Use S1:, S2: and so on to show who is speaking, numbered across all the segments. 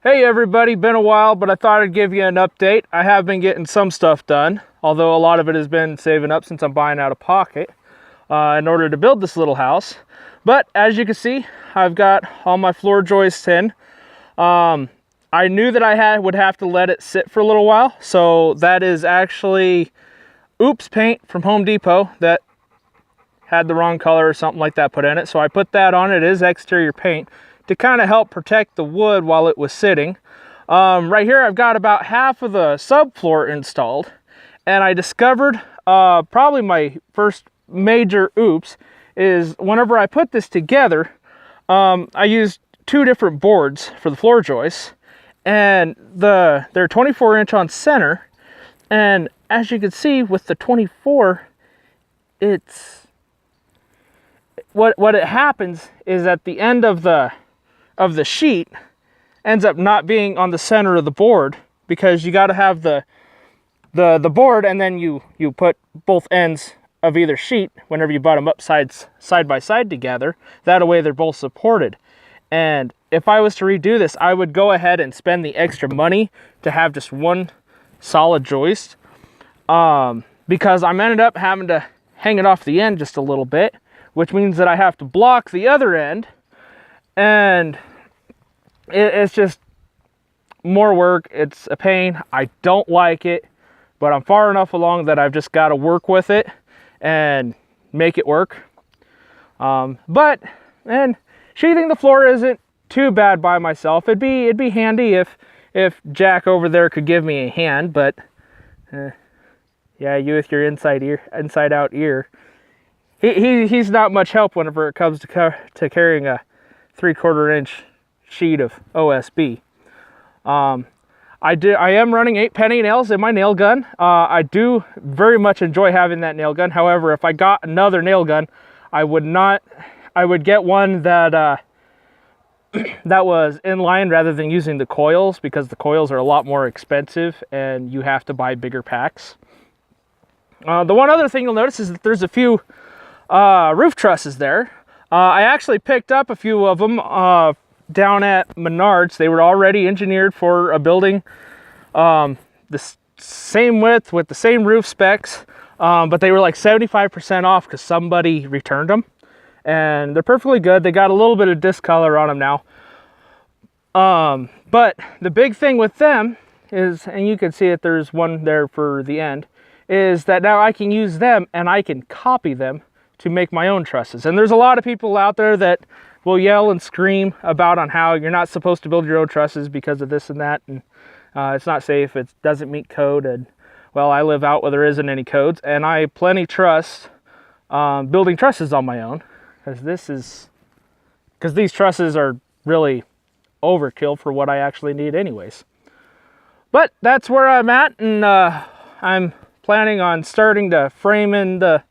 S1: Hey everybody, been a while, but I thought I'd give you an update. I have been getting some stuff done, although a lot of it has been saving up since I'm buying out of pocket in order to build this little house. But as you can see, I've got all my floor joists in. I knew that I would have to let it sit for a little while, so that is actually Oops paint from Home Depot that had the wrong color or something like that put in it. So I put that on. It is exterior paint to kind of help protect the wood while it was sitting. Right here I've got about half of the subfloor installed, and I discovered probably my first major oops is whenever I put this together, I used two different boards for the floor joists, and they're 24-inch on center, and as you can see with the 24, it's what it happens is at the end of the sheet ends up not being on the center of the board, because you got to have the board, and then you put both ends of either sheet whenever you butt them up side by side together. That way they're both supported. And if I was to redo this, I would go ahead and spend the extra money to have just one solid joist, because I'm ended up having to hang it off the end just a little bit, which means that I have to block the other end, and it's just more work. It's a pain. I don't like it, but I'm far enough along that I've just got to work with it and make it work. But sheathing the floor isn't too bad by myself. It'd be handy if Jack over there could give me a hand, but yeah, you with your inside out ear, he's not much help whenever it comes to carrying a 3/4 inch sheet of OSB. I am running 8-penny nails in my nail gun. I do very much enjoy having that nail gun. However, if I got another nail gun, I would get one that that was inline rather than using the coils, because the coils are a lot more expensive and you have to buy bigger packs. The one other thing you'll notice is that there's a few roof trusses there. I actually picked up a few of them down at Menards. They were already engineered for a building the same width with the same roof specs, but they were like 75% off because somebody returned them, and they're perfectly good. They got a little bit of discolor on them now, but the big thing with them is, and you can see that there's one there for the end, is that now I can use them and I can copy them to make my own trusses. And there's a lot of people out there that will yell and scream about on how you're not supposed to build your own trusses because of this and that, and it's not safe, it doesn't meet code. And well, I live out where there isn't any codes, and I plenty trust building trusses on my own, because these trusses are really overkill for what I actually need anyways. But that's where I'm at, and I'm planning on starting to frame in the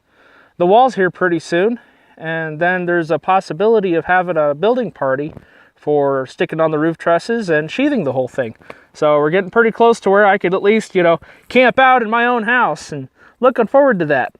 S1: walls here pretty soon, and then there's a possibility of having a building party for sticking on the roof trusses and sheathing the whole thing. So we're getting pretty close to where I could at least, camp out in my own house, and looking forward to that.